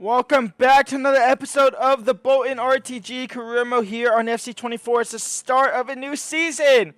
Welcome back to another episode of the Bolton RTG career mode here on FC24. It's the start of a new season.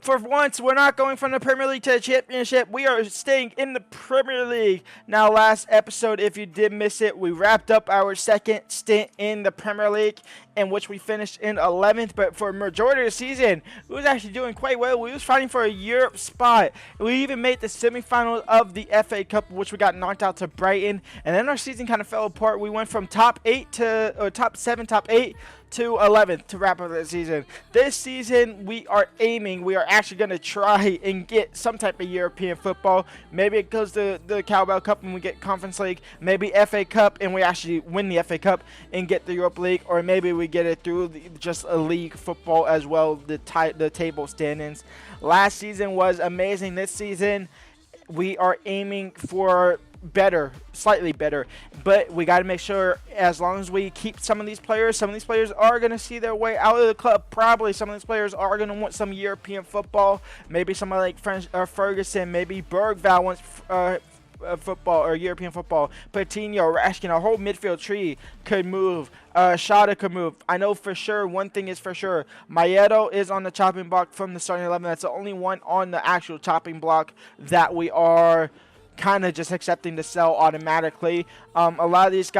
For once, we're not going from the Premier League to the Championship. We are staying in the Premier League. Now, last episode, if you did miss it, we wrapped up our second stint in the Premier League, in which we finished in 11th. But for a majority of the season, we was actually doing quite well. We was fighting for a Europe spot. We even made the semifinals of the FA Cup, which we got knocked out to Brighton. And then our season kind of fell apart. We went from top 7, top 8 to 11th to wrap up the season. This season, we are actually going to try and get some type of European football. Maybe it goes to the Cowbell Cup and we get Conference League. Maybe FA Cup and we actually win the FA Cup and get the Europa League. Or maybe we get it through just a league football as well, the table standings. Last season was amazing. This season, we are aiming for better, slightly better, but we got to make sure as long as we keep some of these players are going to see their way out of the club. Probably some of these players are going to want some European football. Maybe somebody like Ferguson, maybe Bergvall wants football or European football. Patino, Rashkin, our whole midfield tree could move. Shada could move. I know for sure, one thing is for sure, Maeto is on the chopping block from the starting 11. That's the only one on the actual chopping block that we are kind of just accepting to sell automatically. A lot of these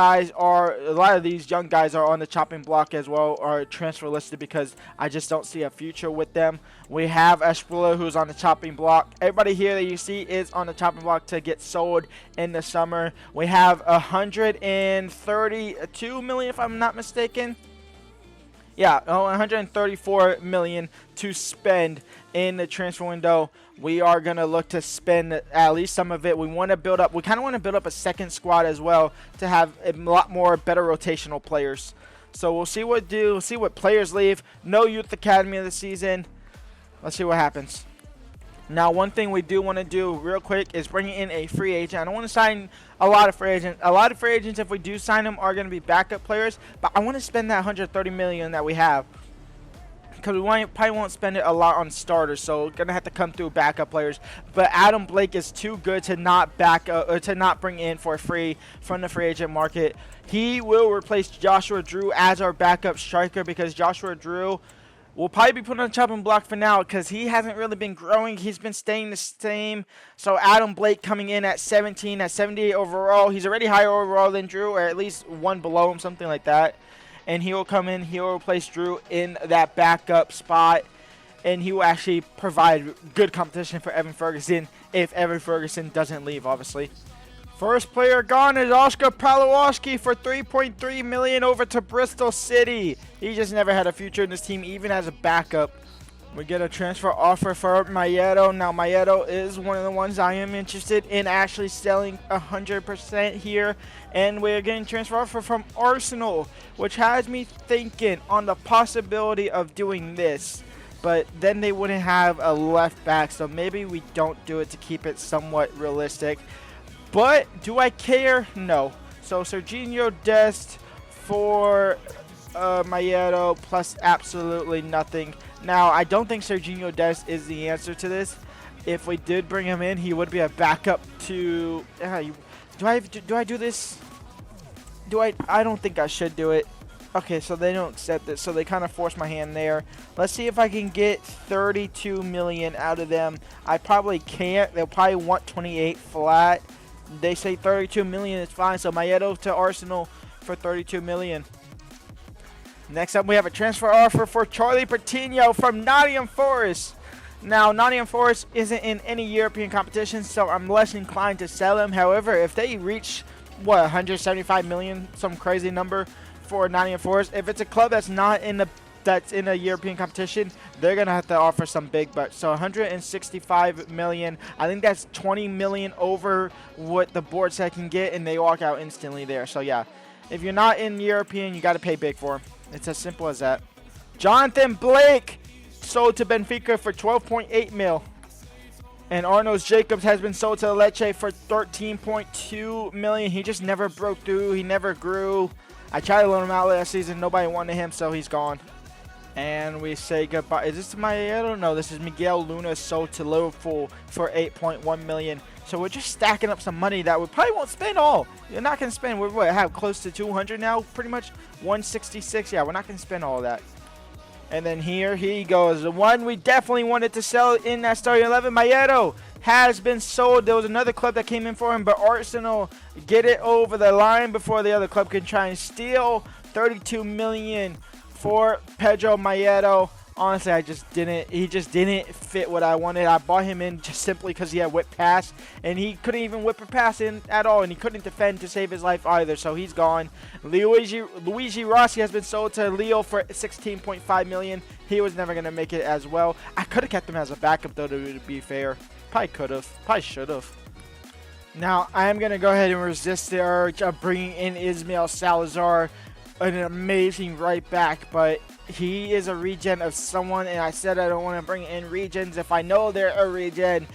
young guys are on the chopping block as well, or transfer listed, because I just don't see a future with them. We have Espula, who's on the chopping block. Everybody here that you see is on the chopping block to get sold in the summer. We have 132 million, if I'm not mistaken. Yeah, 134 million to spend in the transfer window. We are going to look to spend at least some of it. We want to build up. We kind of want to build up a second squad as well to have a lot more better rotational players. So we'll see what do. We'll see what players leave. No youth academy of the season. Let's see what happens. Now, one thing we do want to do real quick is bringing in a free agent. I don't want to sign a lot of free agents. A lot of free agents, if we do sign them, are going to be backup players. But I want to spend that 130 million that we have, because we probably won't spend it a lot on starters, so we're gonna have to come through backup players. But Adam Blake is too good to not bring in for free from the free agent market. He will replace Joshua Drew as our backup striker, because Joshua Drew will probably be put on the chopping block for now, because he hasn't really been growing. He's been staying the same. So Adam Blake coming in at 17, at 78 overall. He's already higher overall than Drew, or at least one below him, something like that. And he will come in, he will replace Drew in that backup spot, and he will actually provide good competition for Evan Ferguson if Evan Ferguson doesn't leave, obviously. First player gone is Oscar Pawlowski for 3.3 million over to Bristol City. He just never had a future in this team, even as a backup. We get a transfer offer for Maeto. Now, Maeto is one of the ones I am interested in actually selling 100% here. And we're getting transfer offer from Arsenal, which has me thinking on the possibility of doing this. But then they wouldn't have a left back, so maybe we don't do it to keep it somewhat realistic. But do I care? No. So Serginho Dest for Maeto plus absolutely nothing. Now, I don't think Serginho Dest is the answer to this. If we did bring him in, he would be a backup to... do I do this? I don't think I should do it. Okay, so they don't accept it, so they kind of force my hand there. Let's see if I can get 32 million out of them. I probably can't. They'll probably want 28 flat. They say 32 million is fine, so Maeto to Arsenal for 32 million. Next up, we have a transfer offer for Charlie Patino from Nottingham Forest. Now, Nottingham Forest isn't in any European competition, so I'm less inclined to sell him. However, if they reach, 175 million, some crazy number for Nottingham Forest, if it's a club that's not in a European competition, they're going to have to offer some big bucks. So 165 million. I think that's 20 million over what the board said can get, and they walk out instantly there. So, yeah, if you're not in European, you got to pay big for him. It's as simple as that. Jonathan Blake sold to Benfica for 12.8 mil. And Arnold Jacobs has been sold to Lecce for 13.2 million. He just never broke through. He never grew. I tried to loan him out last season. Nobody wanted him, so he's gone. And we say goodbye. Is this my? I don't know. This is Miguel Luna sold to Liverpool for 8.1 million. So we're just stacking up some money that we probably won't spend all. You're not going to spend, we have close to 200 now, pretty much 166. Yeah, we're not going to spend all of that. And then here he goes. The one we definitely wanted to sell in that starting 11, Maiedo, has been sold. There was another club that came in for him, but Arsenal get it over the line before the other club can try and steal. 32 million for Pedro Maiedo. Honestly, he just didn't fit what I wanted. I bought him in just simply because he had whip pass, and he couldn't even whip a pass in at all, and he couldn't defend to save his life either, so he's gone. Luigi Rossi has been sold to Lille for 16.5 million. He was never going to make it as well. I could have kept him as a backup, though, to be fair. Probably could have. Probably should have. Now, I am going to go ahead and resist the urge of bringing in Ismail Salazar, an amazing right back, but he is a regen of someone, and I said I don't want to bring in regens if I know they're a regen.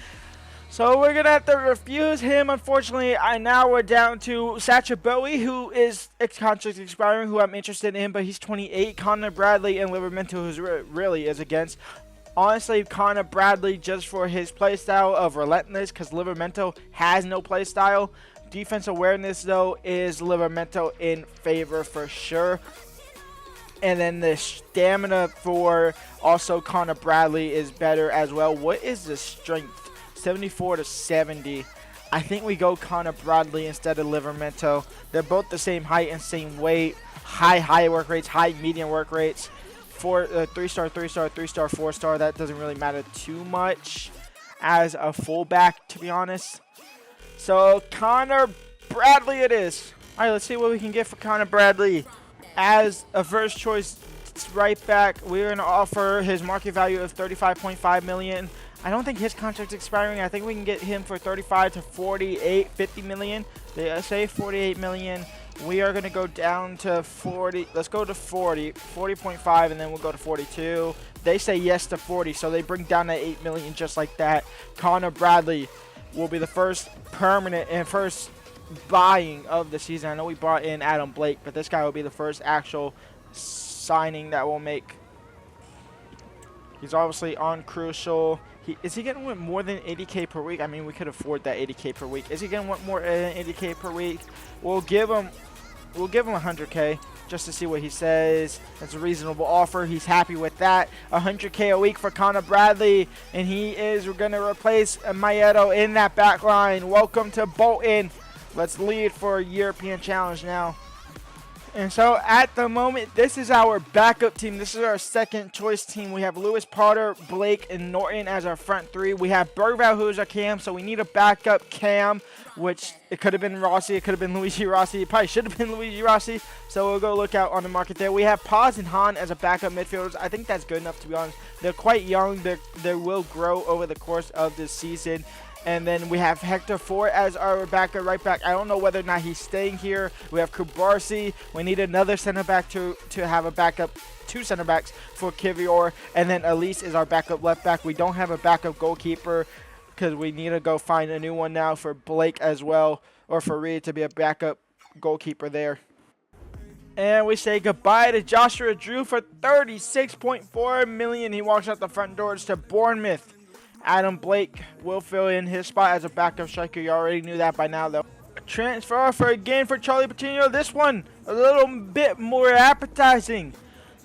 So we're going to have to refuse him, unfortunately. Now we're down to Sacha Bowie, who is contract expiring, who I'm interested in, but he's 28. Connor Bradley and Livramento, who really is against. Honestly, Connor Bradley just for his playstyle of relentless, because Livramento has no playstyle. Defense awareness, though, is Livramento in favor for sure. And then the stamina for also Connor Bradley is better as well. What is the strength? 74 to 70. I think we go Connor Bradley instead of Livramento. They're both the same height and same weight. High work rates, high medium work rates. 3-star, 3-star, 3-star, 4-star. That doesn't really matter too much as a fullback, to be honest. So Connor Bradley it is. All right, let's see what we can get for Connor Bradley. As a first choice right back, we're going to offer his market value of 35.5 million. I don't think his contract's expiring. I think we can get him for 35 to 48, 50 million. They say 48 million. We are going to go down to 40. Let's go to 40.5, and then we'll go to 42. They say yes to 40, so they bring down that 8 million just like that. Connor Bradley will be the first permanent and first buying of the season. I know we brought in Adam Blake, but this guy will be the first actual signing that we'll make. He's obviously on crucial. Is he going to want more than 80k per week? I mean, we could afford that 80k per week. Is he going to want more than 80k per week? We'll give him 100k just to see what he says. That's a reasonable offer. He's happy with that. 100k a week for Connor Bradley, and he is going to replace Maiedo in that back line. Welcome to Bolton. Let's lead for a European challenge now. And so at the moment, this is our backup team. This is our second choice team. We have Lewis Potter, Blake, and Norton as our front three. We have Bergvall, who is our cam, so we need a backup cam, which it could have been Rossi. It could have been Luigi Rossi. It probably should have been Luigi Rossi, so we'll go look out on the market there. We have Paz and Han as a backup midfielders. I think that's good enough, to be honest. They're quite young. They will grow over the course of this season. And then we have Hector Ford as our backup right back. I don't know whether or not he's staying here. We have Kubarsi. We need another center back to have a backup, 2 center backs for Kivior. And then Elise is our backup left back. We don't have a backup goalkeeper because we need to go find a new one now for Blake as well, or for Reed to be a backup goalkeeper there. And we say goodbye to Joshua Drew for 36.4 million. He walks out the front doors to Bournemouth. Adam Blake will fill in his spot as a backup striker. You already knew that by now, though. Transfer offer again for Charlie Patino. This one a little bit more appetizing.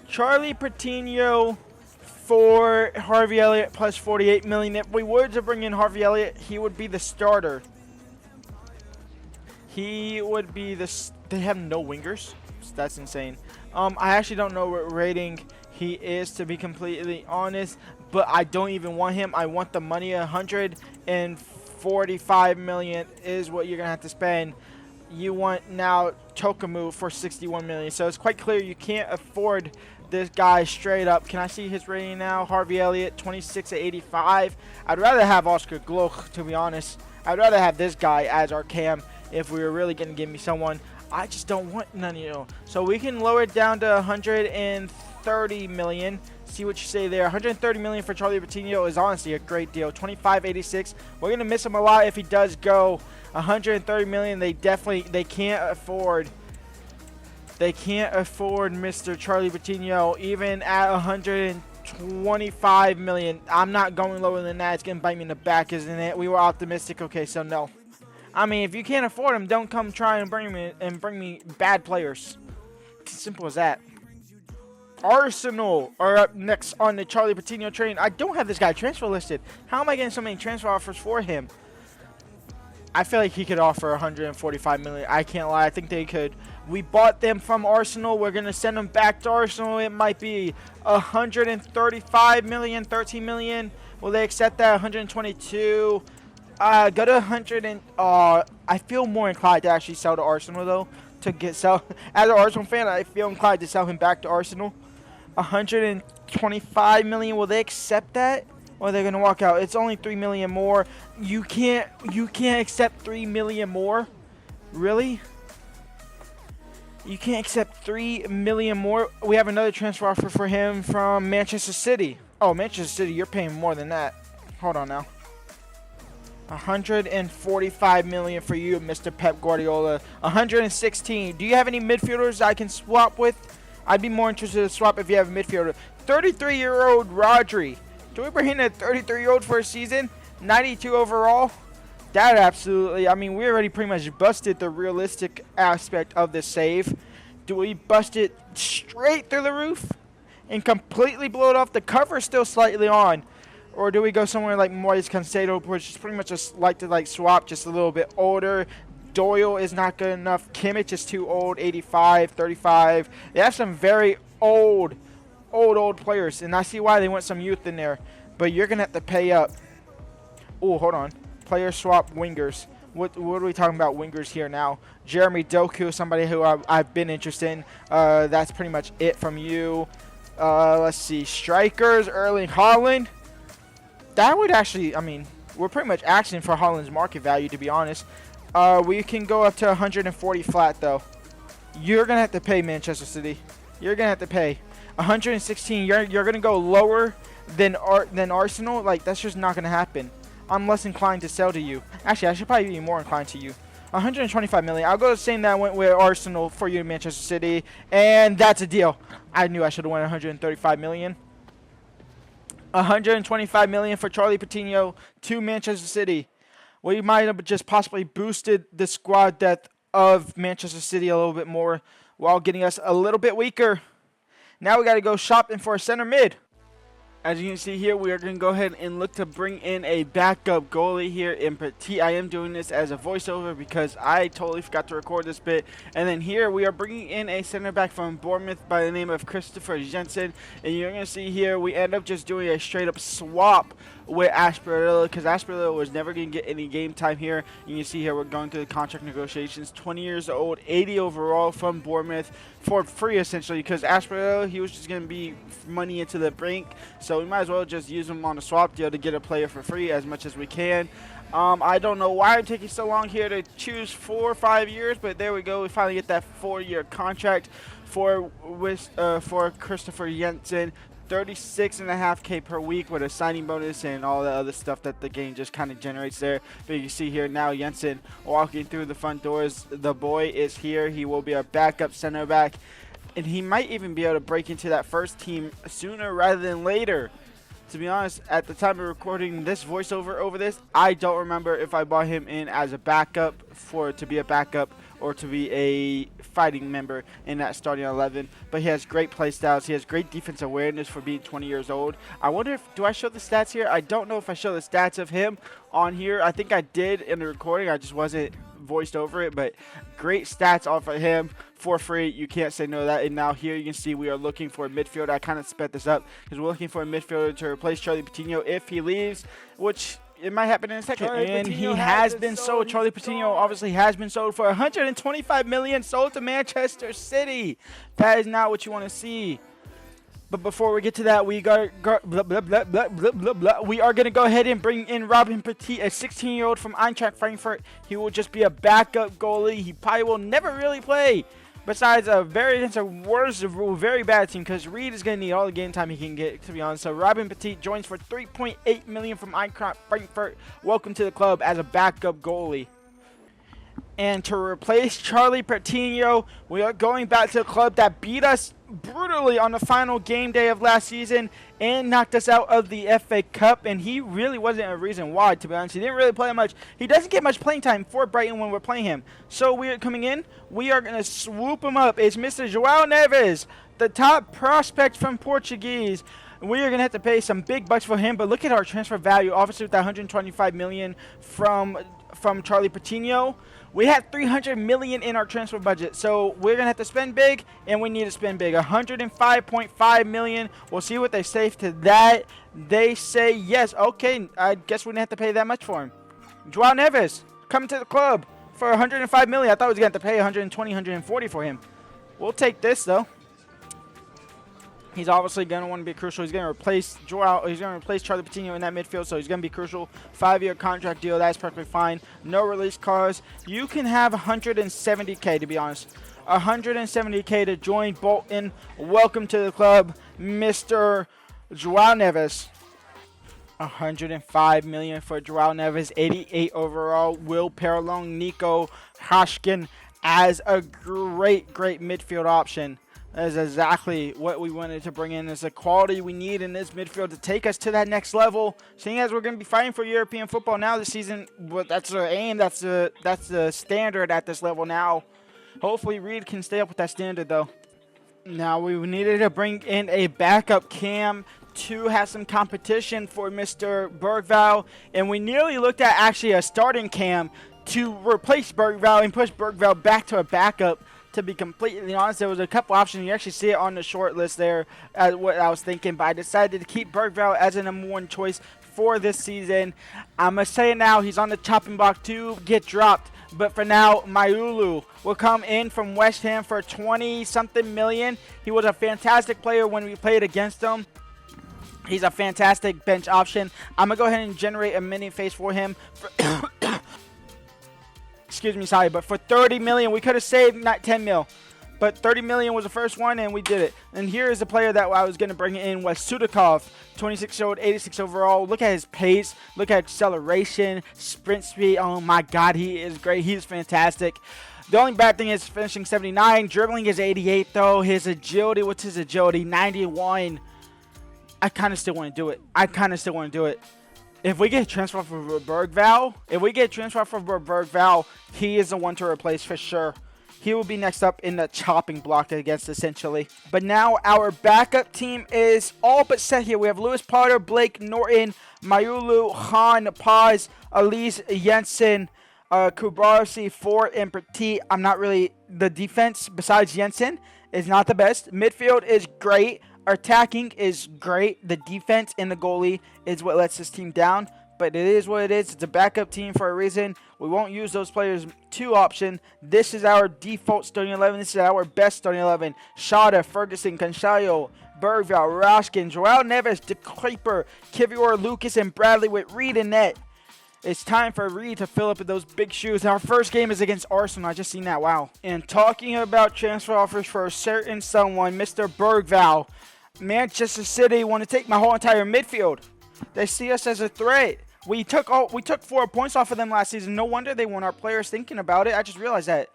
Charlie Patino for Harvey Elliott plus 48 million. If we were to bring in Harvey Elliott, he would be the starter. He would be the... They have no wingers. That's insane. I actually don't know what rating he is, to be completely honest, but I don't even want him. I want the money. 145 million is what you're gonna have to spend. You want now Tokamu for 61 million, so it's quite clear you can't afford this guy straight up. Can I see his rating now? Harvey Elliott 26 at 85. I'd rather have Oscar Gloch, to be honest. I'd rather have this guy as our cam if we were really gonna give me someone. I just don't want none of you. So we can lower it down to 130 million. See what you say there. 130 million for Charlie Patino is honestly a great deal. 25.86. We're gonna miss him a lot if he does go. 130 million. They can't afford. They can't afford Mr. Charlie Patino even at 100 25 million. I'm not going lower than that. It's going to bite me in the back, isn't it? We were optimistic. Okay, so no. I mean, if you can't afford them, don't come try and bring me bad players. It's simple as that. Arsenal are up next on the Charlie Patino train. I don't have this guy transfer listed. How am I getting so many transfer offers for him? I feel like he could offer 145 million. I can't lie. I think they could. We bought them from Arsenal. We're going to send them back to Arsenal. It might be 135 million, 13 million. Will they accept that? 122. Go to 100 and I feel more inclined to actually sell to Arsenal though. As an Arsenal fan, I feel inclined to sell him back to Arsenal. 125 million. Will they accept that? Or are they going to walk out? It's only 3 million more. You can't accept 3 million more? Really? You can't accept 3 million more? We have another transfer offer for him from Manchester City. Oh, Manchester City, you're paying more than that. Hold on now. 145 million for you, Mr. Pep Guardiola. 116. Do you have any midfielders I can swap with? I'd be more interested to swap if you have a midfielder. 33-year-old Rodri. Do we bring in a 33-year-old for a season? 92 overall? That absolutely, I mean, we already pretty much busted the realistic aspect of this save. Do we bust it straight through the roof and completely blow it off? The cover's still slightly on. Or do we go somewhere like Moyes Cancedo, which is pretty much just like to swap, just a little bit older. Doyle is not good enough. Kimmich is too old, 85, 35. They have some very old players, and I see why they want some youth in there. But you're going to have to pay up. Oh, hold on. Player swap wingers. What are we talking about wingers here now? Jeremy Doku, somebody who I've been interested in. That's pretty much it from you. Let's see. Strikers, Erling Haaland. That would actually, I mean, we're pretty much asking for Haaland's market value, to be honest. We can go up to 140 flat, though. You're going to have to pay, Manchester City. You're going to have to pay. 116, you're going to go lower than Arsenal? Like, that's just not going to happen. I'm less inclined to sell to you. Actually, I should probably be more inclined to you. 125 million. I'll go the same that I went with Arsenal for you, Manchester City. And that's a deal. I knew I should have won 135 million. 125 million for Charlie Patino to Manchester City. We might have just possibly boosted the squad depth of Manchester City a little bit more while getting us a little bit weaker. Now we got to go shopping for a center mid. As you can see here, we are going to go ahead and look to bring in a backup goalie here in Petit. I am doing this as a voiceover because I totally forgot to record this bit. And then here we are bringing in a center back from Bournemouth by the name of Christopher Jensen. And you're going to see here we end up just doing a straight up swap with Asperilla because Asperilla was never going to get any game time here. You can see here we're going through the contract negotiations. 20 years old, 80 overall from Bournemouth for free essentially because Asperilla, he was just going to be money into the brink. So we might as well just use him on a swap deal to get a player for free as much as we can. I don't know why I'm taking so long here to choose 4 or 5 years, but there we go. We finally get that 4-year contract for Christopher Jensen. 36.5K per week with a signing bonus and all the other stuff that the game just kind of generates there. But you see here now Jensen walking through the front doors. The boy is here. He will be our backup center back. And he might even be able to break into that first team sooner rather than later. To be honest, at the time of recording this voiceover over this, I don't remember if I bought him in as a backup to be a backup or to be a fighting member in that starting 11. But he has great play styles. He has great defense awareness for being 20 years old. I wonder do I show the stats here? I don't know if I show the stats of him on here. I think I did in the recording. I just wasn't voiced over it, but great stats off of him for free. You can't say no to that. And now here you can see we are looking for a midfielder. I kind of sped this up because we're looking for a midfielder to replace Charlie Patino if he leaves, which it might happen in a second. And he has been sold. Charlie Patino obviously has been sold for 125 million, sold to Manchester City. That is not what you want to see. But before we get to that, we are going to go ahead and bring in Robin Petit, a 16-year-old from Eintracht Frankfurt. He will just be a backup goalie. He probably will never really play. Besides against a very bad team, because Reed is going to need all the game time he can get, to be honest. So Robin Petit joins for 3.8 million from Eintracht Frankfurt. Welcome to the club as a backup goalie. And to replace Charlie Patino, we are going back to the club that beat us brutally on the final game day of last season and knocked us out of the FA Cup, and he really wasn't a reason why, to be honest. He didn't really play much. He doesn't get much playing time for Brighton when we're playing him. So we're coming in. We are going to swoop him up. It's Mr. João Neves, the top prospect from Portuguese. We are going to have to pay some big bucks for him, but look at our transfer value, obviously with that 125 million from Charlie Patino. We had 300 million in our transfer budget, so we're gonna have to spend big, and we need to spend big. 105.5 million. We'll see what they say to that. They say yes. Okay, I guess we didn't have to pay that much for him. João Neves coming to the club for 105 million. I thought we was gonna have to pay 120, 140 for him. We'll take this though. He's obviously going to want to be crucial. He's going to replace Joao. He's going to replace Charlie Patino in that midfield, so he's going to be crucial. 5-year contract deal. That's perfectly fine. No release clause. You can have 170K, to be honest. 170K to join Bolton. Welcome to the club, Mr. João Neves. 105 million for João Neves. 88 overall. Will pair along Nico Hashkin as a great midfield option. That is exactly what we wanted to bring in, is the quality we need in this midfield to take us to that next level. Seeing as we're going to be fighting for European football now this season, but that's our aim. That's the standard at this level now. Hopefully Reed can stay up with that standard though. Now we needed to bring in a backup cam to have some competition for Mr. Bergvall, and we nearly looked at actually a starting cam to replace Bergvall and push Bergvall back to a backup. To be completely honest, there was a couple options. You actually see it on the short list there, as what I was thinking. But I decided to keep Bergvall as a number 1 choice for this season. I'm going to say it now. He's on the chopping block to get dropped. But for now, Mayulu will come in from West Ham for 20-something million. He was a fantastic player when we played against him. He's a fantastic bench option. I'm going to go ahead and generate a mini face for him. Excuse me, sorry, but for 30 million, we could have saved not 10 mil. But 30 million was the first one, and we did it. And here is the player that I was going to bring in, was Sudakov. 26-year-old, 86 overall. Look at his pace. Look at acceleration, sprint speed. Oh, my God, he is great. He is fantastic. The only bad thing is finishing 79. Dribbling is 88, though. His agility, what's his agility? 91. I kind of still want to do it. If we get transferred for Bergvall, he is the one to replace for sure. He will be next up in the chopping block against essentially. But now our backup team is all but set here. We have Lewis Potter, Blake Norton, Mayulu, Han, Paz, Elise Jensen, Kubarsi, Ford, and Petit. I'm not really... The defense, besides Jensen, is not the best. Midfield is great. Our attacking is great. The defense and the goalie is what lets this team down. But it is what it is. It's a backup team for a reason. We won't use those players too often. This is our default starting 11. This is our best starting 11. Shada, Ferguson, Cancelo, Bergvall, Rashkin, João Neves, De Kuyper, Kivior, Lucas, and Bradley with Reed and net. It's time for Reed to fill up those big shoes. Our first game is against Arsenal. I just seen that. Wow. And talking about transfer offers for a certain someone, Mr. Bergvall. Manchester City want to take my whole entire midfield. They see us as a threat. We took 4 points off of them last season. No wonder they want our players thinking about it. I just realized that.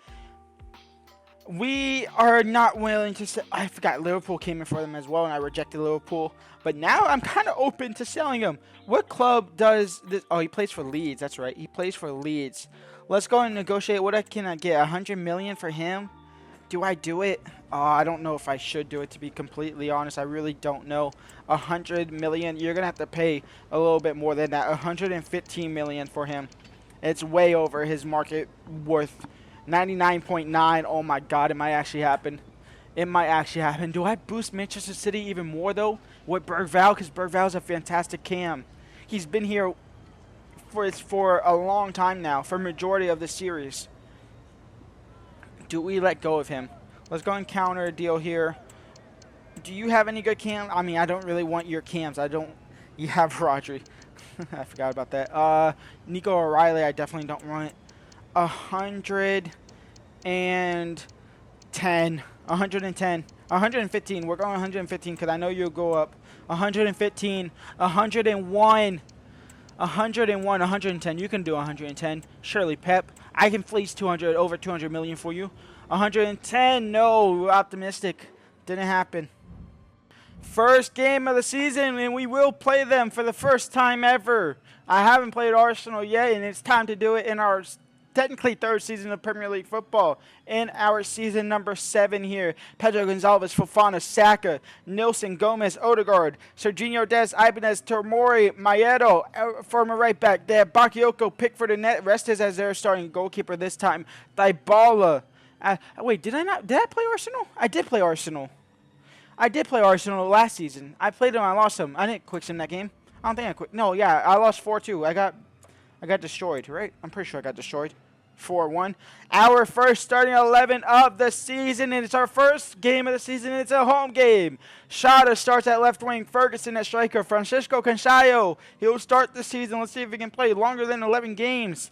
We are not willing to sell. I forgot Liverpool came in for them as well, and I rejected Liverpool. But now I'm kind of open to selling him. What club does this? Oh, he plays for Leeds. That's right. He plays for Leeds. Let's go and negotiate. What can I get? 100 million for him? Do I do it? I don't know if I should do it, to be completely honest. I really don't know. 100 million. You're going to have to pay a little bit more than that. 115 million for him. It's way over his market worth. 99.9. Oh my God, it might actually happen. It might actually happen. Do I boost Manchester City even more though with Bergvall? Because Bergvall's a fantastic cam. He's been here for a long time now, for majority of the series. Do we let go of him? Let's go and counter a deal here. Do you have any good cams? I mean, I don't really want your cams. You have Rodri. I forgot about that. Nico O'Reilly, I definitely don't want. 110. 110. 115. We're going 115 because I know you'll go up. 115. 101. 101. 110. You can do 110. Surely, Pep. I can fleece over 200 million for you. 110. No, we're optimistic. Didn't happen. First game of the season, and we will play them for the first time ever. I haven't played Arsenal yet, and it's time to do it in our technically third season of Premier League football. In our season number 7 here, Pedro Gonçalves, Fofana, Saka, Nilsson, Gomez, Odegaard, Serginho Dest, Ibanez, Tomori, Maiedo, former right back. They have Bakayoko, Pickford, and Restes as their starting goalkeeper this time. Dybala. Wait, did I play Arsenal? I did play Arsenal. I did play Arsenal last season. I played them. I lost them. I didn't quick sim that game. I don't think I quit. No, yeah, I lost 4-2. I got destroyed, right? I'm pretty sure I got destroyed. 4-1. Our first starting 11 of the season, and it's our first game of the season. It's a home game. Shada starts at left wing. Ferguson at striker. Francisco Canchayo. He'll start the season. Let's see if he can play longer than 11 games.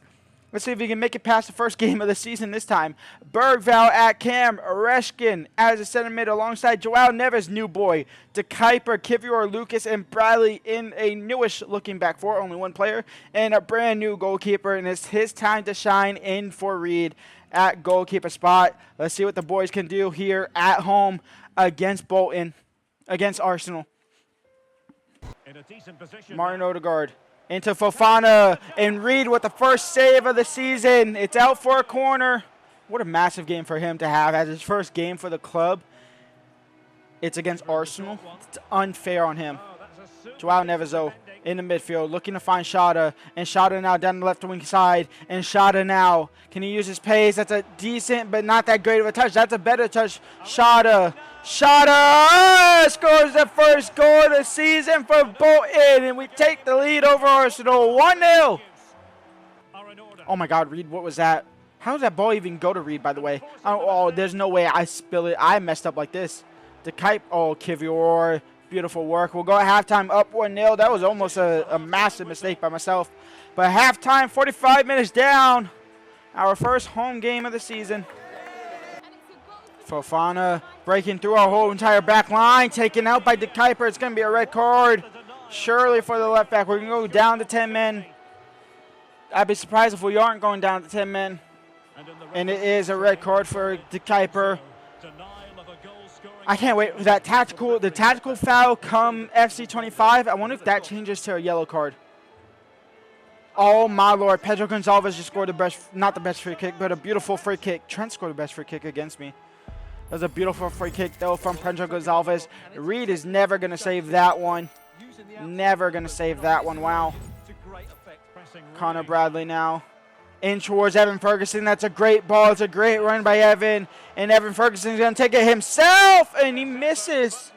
Let's see if he can make it past the first game of the season this time. Bergvall at cam. Oreshkin as a center mid alongside Joao Neves, new boy. De Kuyper, Kivior, Lucas, and Bradley in a newish looking back four. Only one player. And a brand new goalkeeper. And it's his time to shine in for Reed at goalkeeper spot. Let's see what the boys can do here at home against Bolton. Against Arsenal. In a decent position. Martin Odegaard. Into Fofana, and Reed with the first save of the season. It's out for a corner. What a massive game for him to have as his first game for the club. It's against Arsenal. It's unfair on him. Joao Neves, though, in the midfield, looking to find Shada. And Shada now down the left wing side. And Shada now, can he use his pace? That's a decent but not that great of a touch. That's a better touch. Shada scores the first goal of the season for Bolton. And we take the lead over Arsenal. 1-0. Oh, my God, Reed, what was that? How does that ball even go to Reed, by the way? Oh, there's no way I spill it. I messed up like this. The kite. Oh, Kivior. Beautiful work. We'll go at halftime up 1-0. That was almost a massive mistake by myself. But halftime, 45 minutes down. Our first home game of the season. Fofana breaking through our whole entire back line. Taken out by De Kuyper. It's going to be a red card. Surely for the left back. We're going to go down to 10 men. I'd be surprised if we aren't going down to 10 men. And it is a red card for De Kuyper. I can't wait for the tactical foul come FC25. I wonder if that changes to a yellow card. Oh my Lord, Pedro Gonçalves just scored the best, not the best free kick, but a beautiful free kick. Trent scored the best free kick against me. That was a beautiful free kick though from Pedro Gonçalves. Reed is never going to save that one. Never going to save that one, wow. Connor Bradley now. In towards Evan Ferguson. That's a great ball. It's a great run by Evan. And Evan Ferguson's going to take it himself. And he misses.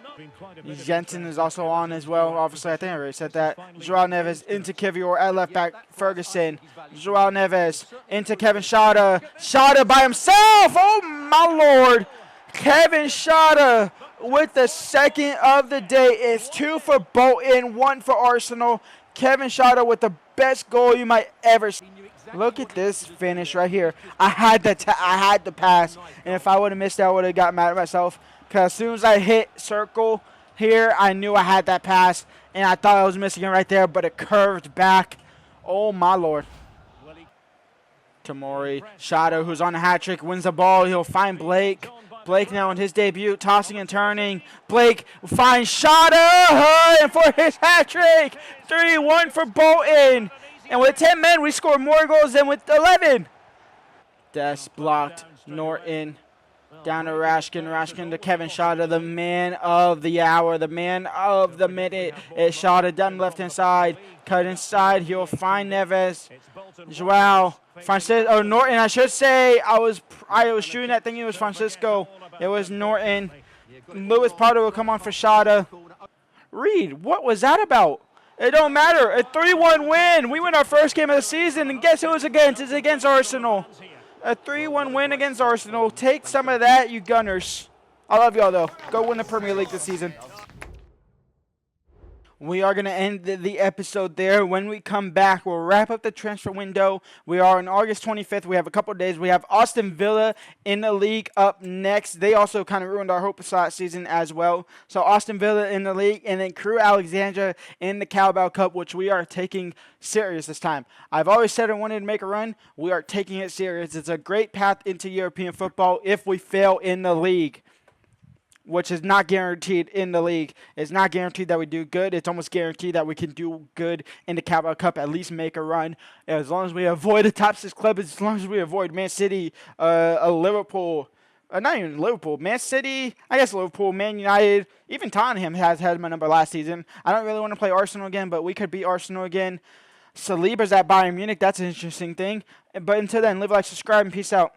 Jensen is also on as well. Obviously, I think I already said that. Joao Neves into Kivior at left back. Ferguson. Joao Neves into Kevin Shada. Shada by himself. Oh, my Lord. Kevin Shada with the second of the day. It's 2 for Bolton, 1 for Arsenal. Kevin Shada with the best goal you might ever see. Look at this finish right here. I had to pass, and if I would have missed that, I would have got mad at myself. Because as soon as I hit circle here, I knew I had that pass, and I thought I was missing it right there, but it curved back. Oh, my Lord. Tamori, Shada, who's on a hat trick, wins the ball. He'll find Blake. Blake now in his debut, tossing and turning. Blake finds Shada, and for his hat trick. 3-1 for Bolton. And with 10 men, we scored more goals than with 11. Des blocked. Norton down to Rashkin. Rashkin to Kevin Shada, the man of the hour, the man of the minute. It's Shada down left-hand side. Cut inside. He'll find Neves. Joao. Francisco. Oh, Norton, I should say. I was shooting that thinking it was Francisco. It was Norton. Lewis Potter will come on for Shada. Reed, what was that about? It don't matter. A 3-1 win. We win our first game of the season, and guess who it's against? It's against Arsenal. A 3-1 win against Arsenal. Take some of that, you Gunners. I love y'all, though. Go win the Premier League this season. We are going to end the episode there. When we come back, we'll wrap up the transfer window. We are on August 25th. We have a couple of days. We have Aston Villa in the league up next. They also kind of ruined our hope of last season as well. So Aston Villa in the league, and then Crew Alexandria in the Carabao Cup, which we are taking serious this time. I've always said I wanted to make a run. We are taking it serious. It's a great path into European football if we fail in the league. which is not guaranteed in the league. It's not guaranteed that we do good. It's almost guaranteed that we can do good in the Carabao Cup, at least make a run. As long as we avoid the top 6 clubs, as long as we avoid Man City, Liverpool, not even Liverpool, Man City, I guess Liverpool, Man United, even Tottenham has had my number last season. I don't really want to play Arsenal again, but we could beat Arsenal again. Saliba's at Bayern Munich. That's an interesting thing. But until then, live, like, subscribe, and peace out.